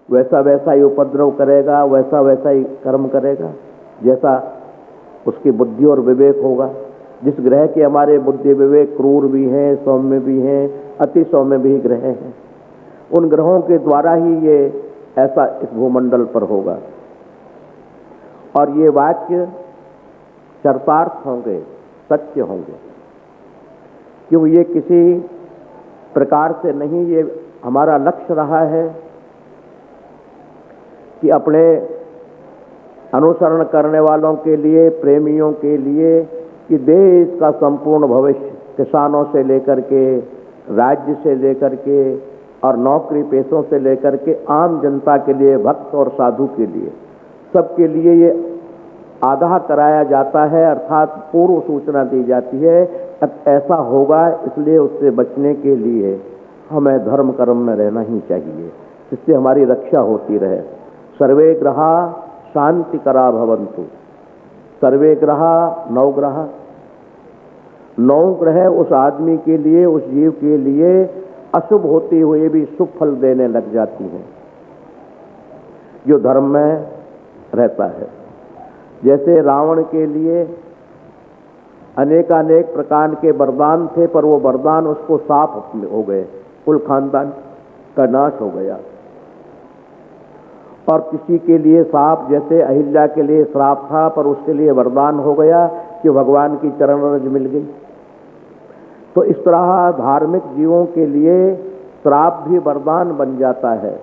वैसा वैसा ही उपद्रव करेगा, वैसा वैसा ही कर्म करेगा, जैसा उसकी बुद्धि और विवेक होगा। जिस ग्रह के हमारे बुद्धि विवेक क्रूर भी हैं, सौम्य भी हैं, अति सौम्य भी ग्रह हैं, उन ग्रहों के द्वारा ही ये ऐसा इस भूमंडल पर होगा। और ये वाक्य चरितार्थ होंगे, सत्य होंगे, क्यों ये किसी प्रकार से नहीं, ये हमारा लक्ष्य रहा है कि अपने अनुसरण करने वालों के लिए, प्रेमियों के लिए, कि देश का संपूर्ण भविष्य किसानों से लेकर के, राज्य से लेकर के और नौकरी पेशों से लेकर के आम जनता के लिए, भक्त और साधु के लिए, सबके लिए ये आगाह कराया जाता है, अर्थात पूर्व सूचना दी जाती है। ऐसा होगा, इसलिए उससे बचने के लिए हमें धर्म कर्म में रहना ही चाहिए, जिससे हमारी रक्षा होती रहे। सर्वे ग्रहा शांतिकरा भवन्तु। सर्वे ग्रहा, नौ ग्रह, नौ ग्रह उस आदमी के लिए, उस जीव के लिए अशुभ होते हुए भी शुभ फल देने लग जाती हैं, जो धर्म में रहता है। जैसे रावण के लिए अनेकानेक प्रकार के वरदान थे, पर वो वरदान उसको साफ हो गए, कुल खानदान का नाश हो गया। और किसी के लिए साप, जैसे अहिल्या के लिए श्राप था, पर उसके लिए वरदान हो गया कि भगवान की चरण रज मिल गई। तो इस तरह धार्मिक जीवों के लिए श्राप भी वरदान बन जाता है,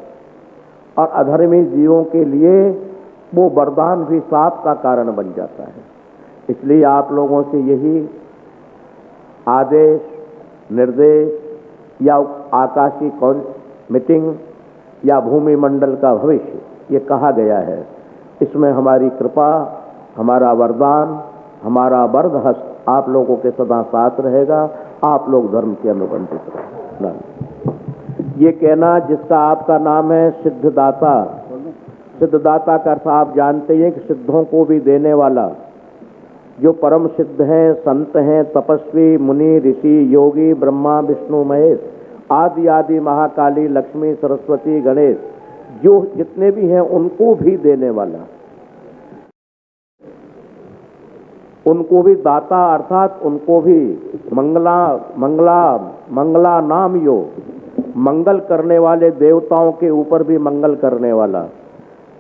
और अधर्मी जीवों के लिए वो वरदान भी शाप का कारण बन जाता है। इसलिए आप लोगों से यही आदेश, निर्देश या आकाशीय मीटिंग या भूमि मंडल का भविष्य ये कहा गया है। इसमें हमारी कृपा, हमारा वरदान, हमारा वरद हस्त आप लोगों के सदा साथ रहेगा। आप लोग धर्म के अनुबंधित रहें। ये कहना जिसका आपका नाम है सिद्धदाता, सिद्धदाता का अर्थ आप जानते हैं कि सिद्धों को भी देने वाला, जो परम सिद्ध हैं, संत हैं, तपस्वी, मुनि, ऋषि, योगी, ब्रह्मा, विष्णु, महेश, आदि आदि, महाकाली, लक्ष्मी, सरस्वती, गणेश, जो जितने भी हैं उनको भी देने वाला, उनको भी दाता, अर्थात उनको भी मंगला नाम यो, मंगल करने वाले देवताओं के ऊपर भी मंगल करने वाला,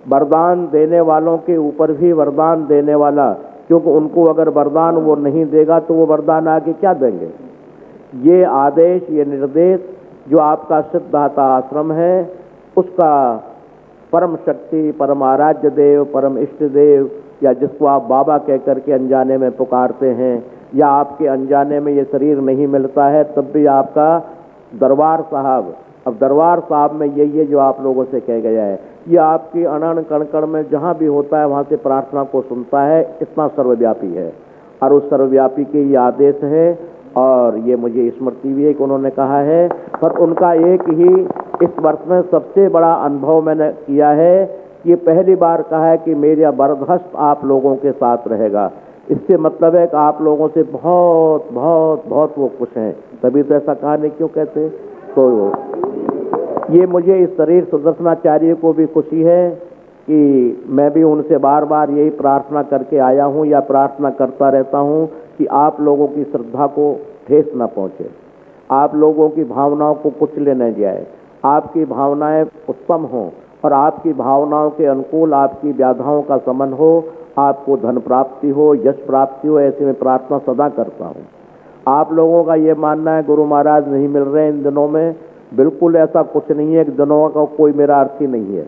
वरदान देने वालों के ऊपर भी वरदान देने वाला, क्योंकि उनको अगर वरदान वो नहीं देगा तो वो वरदान आगे क्या देंगे। ये आदेश, ये निर्देश जो आपका सिद्धाता आश्रम है, उसका परम शक्ति, परम आराध्य देव, परम इष्ट देव, या जिसको आप बाबा कह करके अनजाने में पुकारते हैं, या आपके अनजाने में ये शरीर नहीं मिलता है तब भी आपका दरबार साहब, अब दरबार साहब में यही है जो आप लोगों से कह गया है, ये आपकी अनन कण में जहाँ भी होता है वहाँ से प्रार्थना को सुनता है, इतना सर्वव्यापी है। और उस सर्वव्यापी के ये आदेश है, और ये मुझे स्मृति भी है कि उन्होंने कहा है, पर उनका एक ही इस वर्ष में सबसे बड़ा अनुभव मैंने किया है, ये पहली बार कहा है कि मेरा वरदहस्त आप लोगों के साथ रहेगा। इससे मतलब है कि आप लोगों से बहुत बहुत बहुत वो खुश हैं, तभी तो ऐसा कहा नहीं क्यों कहते। तो ये मुझे इस शरीर सुदर्शनाचार्य को भी खुशी है कि मैं भी उनसे बार बार यही प्रार्थना करके आया हूँ, या प्रार्थना करता रहता हूँ कि आप लोगों की श्रद्धा को ठेस न पहुँचे, आप लोगों की भावनाओं को कुचले न जाए, आपकी भावनाएं उत्तम हों और आपकी भावनाओं के अनुकूल आपकी व्याधाओं का समन हो, आपको धन प्राप्ति हो, यश प्राप्ति हो, ऐसे में प्रार्थना सदा करता हूँ। आप लोगों का ये मानना है गुरु महाराज नहीं मिल रहे इन दिनों में, बिल्कुल ऐसा कुछ नहीं है, दिनों का कोई मेरा अर्थ ही नहीं है।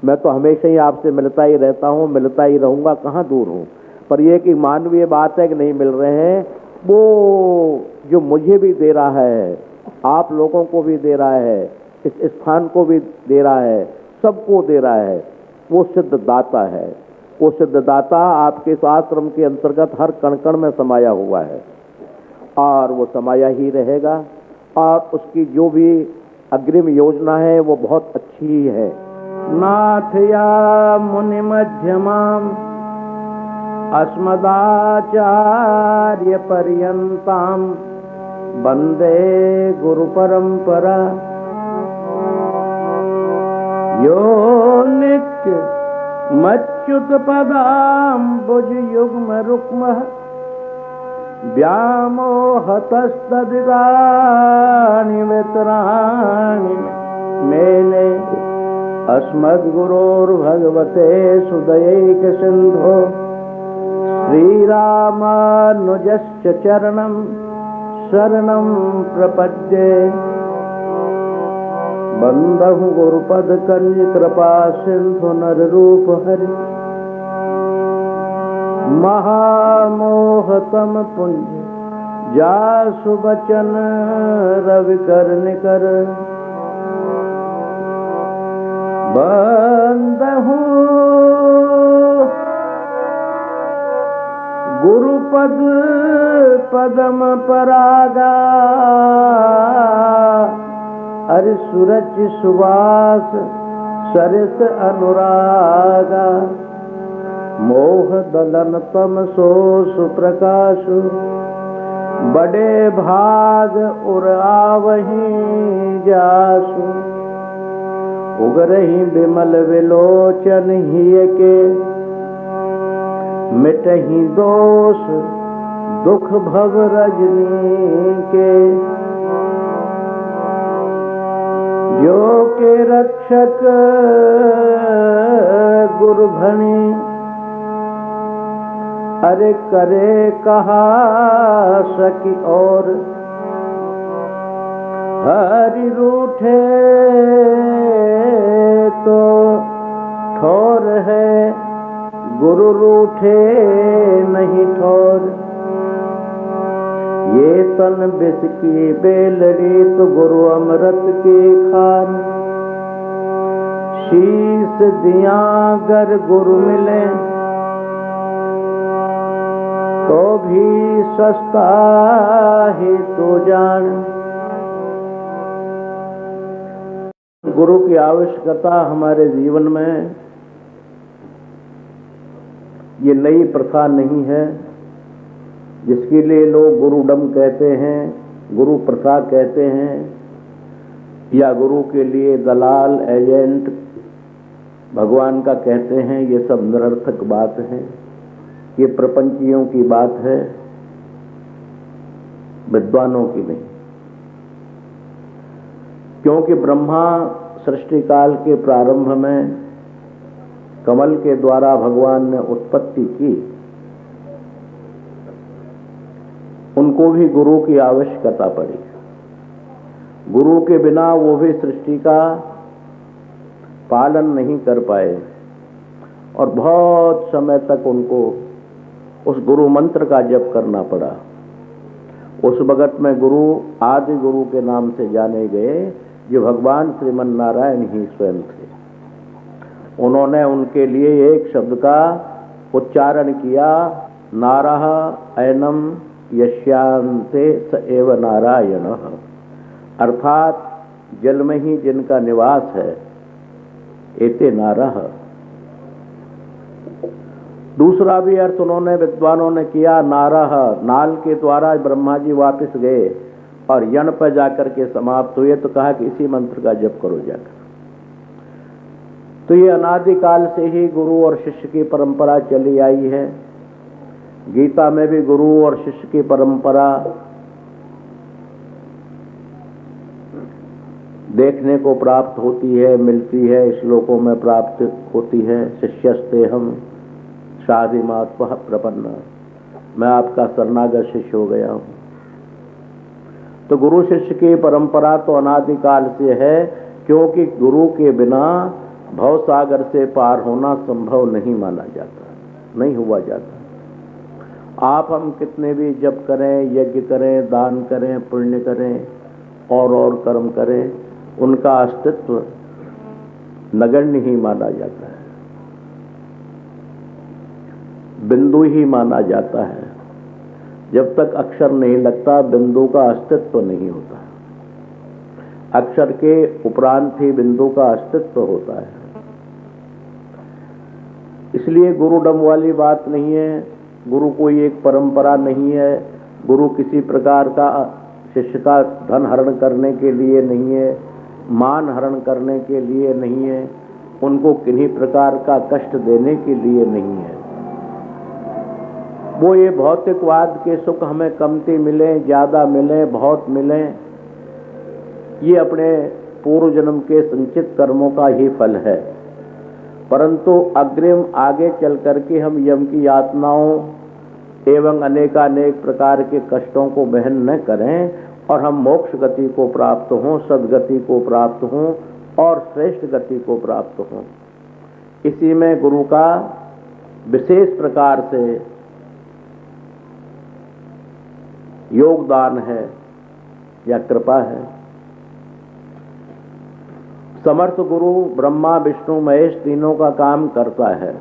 मैं तो हमेशा ही आपसे मिलता ही रहता हूँ, मिलता ही रहूँगा, कहाँ दूर हूँ। पर यह कि मानवीय बात है कि नहीं मिल रहे हैं, वो जो मुझे भी दे रहा है, आप लोगों को भी दे रहा है, इस स्थान को भी दे रहा है, सबको दे रहा है, वो सिद्धदाता है। वो सिद्धदाता आपके आश्रम के अंतर्गत हर कण कण में समाया हुआ है, और वो समाया ही रहेगा, और उसकी जो भी अग्रिम योजना है वो बहुत अच्छी ही है। नाथ या मुनि मध्यमाम अस्मदाचार्य पर्यंताम वंदे गुरु परंपरा। यो नित्य मच्युत पदाम्बुज युग्म रुक्म व्यामोहतस्तदिदानि वितराणि मेने अस्मद्गुरोर्भगवते सुदयैक सिन्धो श्रीरामानुजस्य चरणं शरणं प्रपद्ये। बंदहु गुरुपद कंज कृपा सिंधु नर रूप हरि महामोहतम पुंज जासु बचन रवि कर निकर। बंदहु गुरुपद पदम परागा हरि सूरज सुवास सरिस अनुरागा। मोह दलन तम सो सुप्रकाश बड़े भाग उर आवहीं जासु। उगरहि बिमल विलोचन हिय के मिटहि दोष दुख भव रजनी के। जो के रक्षक गुरु भणी अरे करे कहा सकी और। हरि रूठे तो ठोर है गुरु रूठे नहीं ठोर। ये तन बिस की बेलड़ी तो गुरु अमृत की खान। शीस दिया गर गुरु मिले तो भी सस्ता ही तो जान। गुरु की आवश्यकता हमारे जीवन में ये नई प्रथा नहीं है जिसके लिए लोग गुरुडम कहते हैं, गुरु प्रथा कहते हैं, या गुरु के लिए दलाल एजेंट भगवान का कहते हैं। ये सब निरर्थक बात है, ये प्रपंचियों की बात है, विद्वानों की नहीं। क्योंकि ब्रह्मा सृष्टि काल के प्रारंभ में कमल के द्वारा भगवान ने उत्पत्ति की, उनको भी गुरु की आवश्यकता पड़ी। गुरु के बिना वो भी सृष्टि का पालन नहीं कर पाए और बहुत समय तक उनको उस गुरु मंत्र का जप करना पड़ा। उस वक्त में गुरु आदि गुरु के नाम से जाने गए जो भगवान श्रीमन नारायण ही स्वयं थे। उन्होंने उनके लिए एक शब्द का उच्चारण किया, नारः ऐनम यस्यांते स एव नारायण। अर्थात जल में ही जिनका निवास है, एते नारः। दूसरा भी अर्थ उन्होंने विद्वानों ने किया, नारः, नाल के द्वारा ब्रह्मा जी वापस गए और यण पर जाकर के समाप्त हुए, तो कहा कि इसी मंत्र का जप करो जाकर। तो ये अनादिकाल से ही गुरु और शिष्य की परंपरा चली आई है। गीता में भी गुरु और शिष्य की परंपरा देखने को प्राप्त होती है, मिलती है, श्लोकों में प्राप्त होती है। शिष्यस्तेहम शाधिमात्व प्रपन्न, मैं आपका शरणागत शिष्य हो गया हूं। तो गुरु शिष्य की परंपरा तो अनादिकाल से है, क्योंकि गुरु के बिना भव सागर से पार होना संभव नहीं माना जाता, नहीं हुआ जाता। आप हम कितने भी जप करें, यज्ञ करें, दान करें, पुण्य करें और कर्म करें, उनका अस्तित्व नगण्य ही माना जाता है, बिंदु ही माना जाता है। जब तक अक्षर नहीं लगता, बिंदु का अस्तित्व नहीं होता। अक्षर के उपरांत ही बिंदु का अस्तित्व होता है। इसलिए गुरुडम वाली बात नहीं है, गुरु कोई एक परंपरा नहीं है, गुरु किसी प्रकार का शिष्य का धन हरण करने के लिए नहीं है, मान हरण करने के लिए नहीं है, उनको किन्हीं प्रकार का कष्ट देने के लिए नहीं है। वो ये भौतिकवाद के सुख हमें कमती मिले, ज्यादा मिले, बहुत मिले, ये अपने पूर्व जन्म के संचित कर्मों का ही फल है। परंतु अग्रिम आगे चल करके हम यम की यातनाओं एवं अनेकानेक प्रकार के कष्टों को वहन न करें और हम मोक्ष गति को प्राप्त हों, सद्गति को प्राप्त हों और श्रेष्ठ गति को प्राप्त हों। इसी में गुरु का विशेष प्रकार से योगदान है या कृपा है। समर्थ गुरु ब्रह्मा विष्णु महेश तीनों का काम करता है।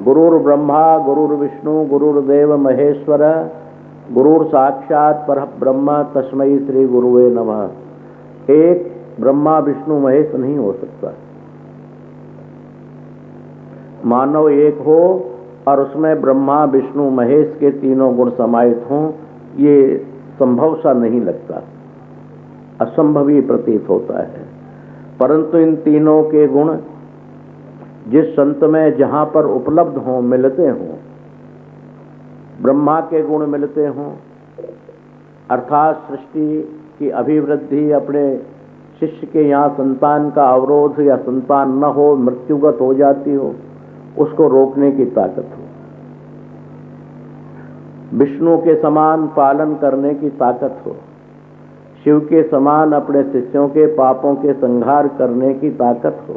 गुरुर ब्रह्मा गुरुर विष्णु गुरुर्देव महेश्वर गुरुर साक्षात परब्रह्म तस्मै श्री गुरुवे नमः। एक ब्रह्मा विष्णु महेश नहीं हो सकता। मानव एक हो और उसमें ब्रह्मा विष्णु महेश के तीनों गुण समाहित हों, ये संभव सा नहीं लगता, असंभव ही प्रतीत होता है। परंतु इन तीनों के गुण जिस संत में जहां पर उपलब्ध हों, मिलते हों, ब्रह्मा के गुण मिलते हों, अर्थात सृष्टि की अभिवृद्धि, अपने शिष्य के यहाँ संतान का अवरोध या संतान न हो, मृत्युगत हो जाती हो, उसको रोकने की ताकत हो, विष्णु के समान पालन करने की ताकत हो, शिव के समान अपने शिष्यों के पापों के संहार करने की ताकत हो।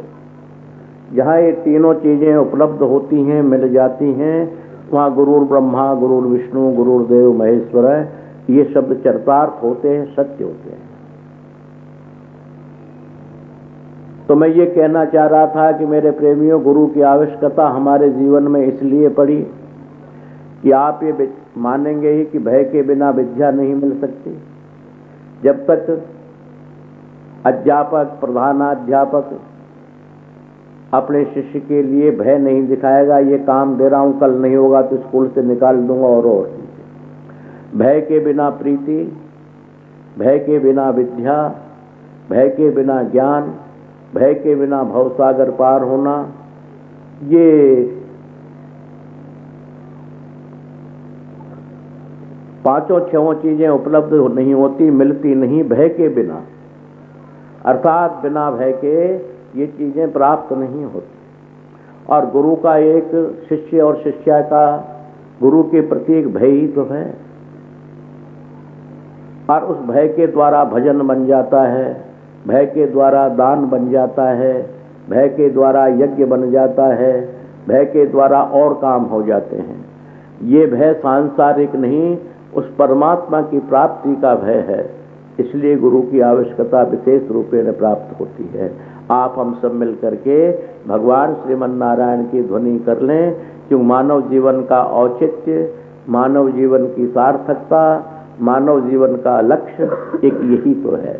जहाँ ये तीनों चीजें उपलब्ध होती हैं, मिल जाती हैं, वहाँ गुरुर ब्रह्मा गुरुर विष्णु गुरुर्देव महेश्वर ये शब्द चरितार्थ होते हैं, सत्य होते हैं। तो मैं ये कहना चाह रहा था कि मेरे प्रेमियों, गुरु की आवश्यकता हमारे जीवन में इसलिए पड़ी कि आप ये मानेंगे ही कि भय के बिना विद्या नहीं मिल सकती। जब तक अध्यापक प्रधानाध्यापक अपने शिष्य के लिए भय नहीं दिखाएगा, ये काम दे रहा हूं कल नहीं होगा तो स्कूल से निकाल दूंगा, और भय के बिना प्रीति, भय के बिना विद्या, भय के बिना ज्ञान, भय के बिना भवसागर पार होना, ये पांचों छहों चीजें उपलब्ध नहीं होती, मिलती नहीं भय के बिना। अर्थात बिना भय के ये चीजें प्राप्त नहीं होती। और गुरु का एक शिष्य और शिष्या का गुरु के प्रति एक भय ही तो है, और उस भय के द्वारा भजन बन जाता है, भय के द्वारा दान बन जाता है, भय के द्वारा यज्ञ बन जाता है, भय के द्वारा और काम हो जाते हैं। ये भय सांसारिक नहीं, उस परमात्मा की प्राप्ति का भय है। इसलिए गुरु की आवश्यकता विशेष रूपेण प्राप्त होती है। आप हम सब मिल करके भगवान श्रीमन नारायण की ध्वनि कर लें, क्योंकि मानव जीवन का औचित्य, मानव जीवन की सार्थकता, मानव जीवन का लक्ष्य एक यही तो है।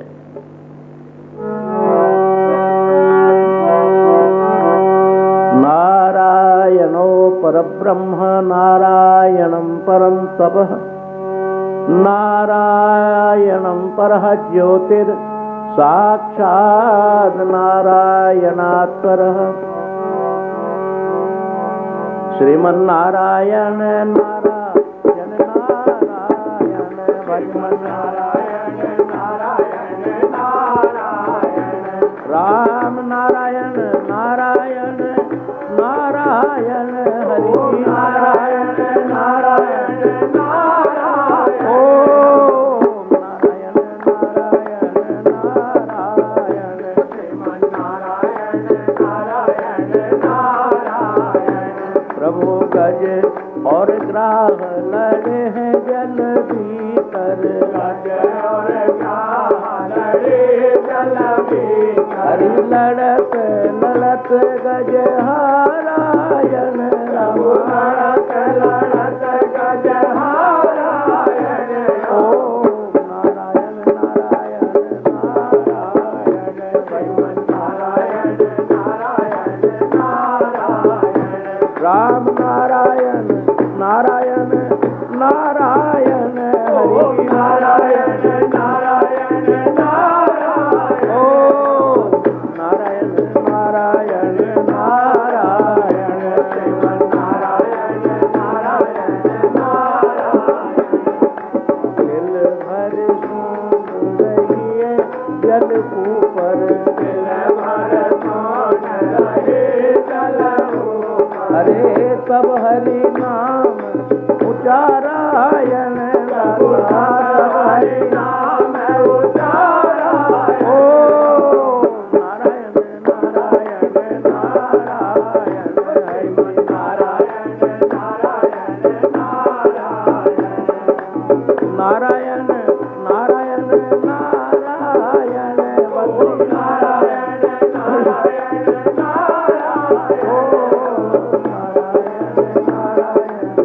नारायणो परब्रह्म नारायणं परं तपः नारायणं परः ज्योतिर् साक्षात् नारायणात् परः। श्रीमन्नारायण नारायण नारायण भगवन्नारायण नारायण नारायण राम नारायण नारायण नारायण हरि नारायण नारायण नारायण ओम नारायण नारायण नारायण श्रीमन्नारायण नारायण नारायण। प्रभु गज और ग्राह लड़े हैं जल भीतर, गज और ग्राह लड़े जल भीतर, लड़त लड़त गज हारायण प्रभु लड़त लड़त गज हारायण ओम नारायण नारायण नारायण भगवान नारायण नारायण नारायण राम नारायण नारायण नारायण हरि नारायण नारायण नारायण ओम नारायण नारायण अरे तब हरि नाम उचारायण दाता, हरि नाम उचारायण। ओ नारायण नारायण नारायण, हरि नारायण नारायण नारायण, नारायण नारायण नारायण, बद्री नारायण नारायण नारायण, ओ नारायण नारायण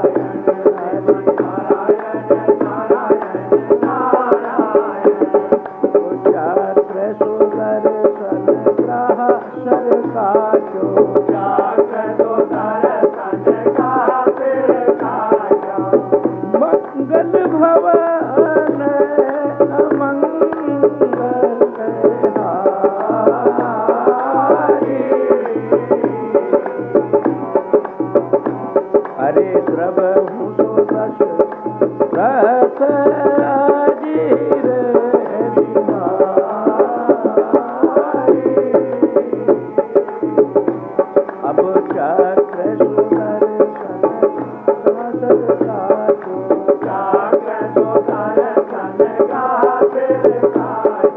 नारायण, हरि नारायण नारायण नारायण। उच्चाग्र सुदर्शन ग्रह सरकाचो, उच्चाग्र सुदर्शन ग्रह सरकाचो, मंगल भवन अमंगल हारी। हरे द्रवहु सुदश रथ अजीर बिहारी। अब चक्र सुदर्शन सरकाचो, चक्र सुदर्शन सरकाचो,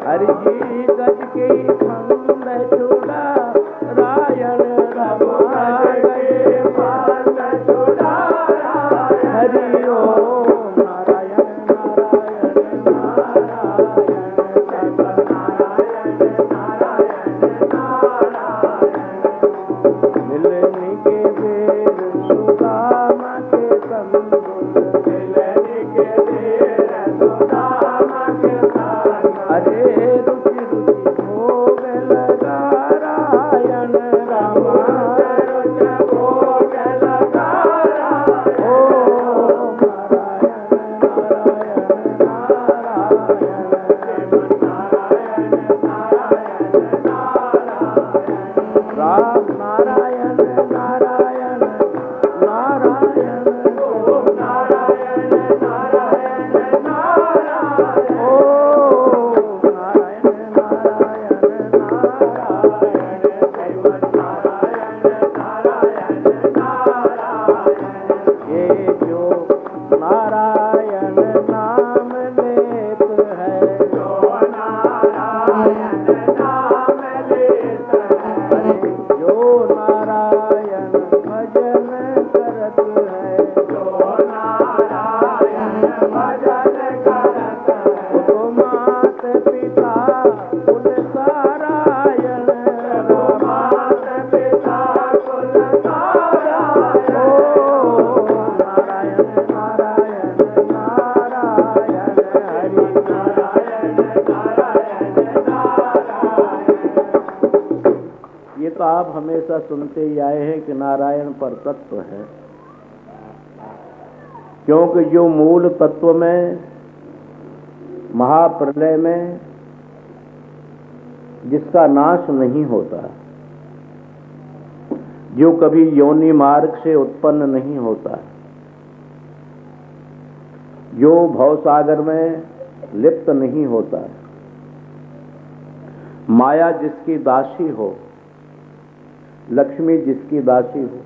हरि जी गज के फंद छुड़ा रायण रमा गए फंद छुड़ा, हरि ओम नारायण नारायण नारायण, नारायण नारायण नारायण। मिलने के बेर सुदामा के संग, मिलने के बेर सुदामा के संग, अरे रुचि रुचि भोग लगा रायण रामा, रुचि भोग लगा रायण। ओ नारायण नारायण नारायण, नारायण नारायण नारायण, राम नारायण नारायण नारायण, ओ नारायण नारायण नारायण, ओ नारायण नारायण नारायण, श्रीमन नारायण नारायण नारायण। ये जो नारायण नाम लेत है, जो नारायण नाम लेत है, जो नारायण भजन करत है, जो नारायण भजन करत है, तो मात पिता कुल सारायण, मात पिता कुल सारायण, ओ नारायण नारायण नारायण, हरि नारायण नारायण नारायण। ये तो आप हमेशा सुनते ही आए हैं कि नारायण पर तत्व है, क्योंकि जो मूल तत्व में महाप्रलय में जिसका नाश नहीं होता, जो कभी योनि मार्ग से उत्पन्न नहीं होता, जो भवसागर में लिप्त नहीं होता, माया जिसकी दासी हो, लक्ष्मी जिसकी दासी हो,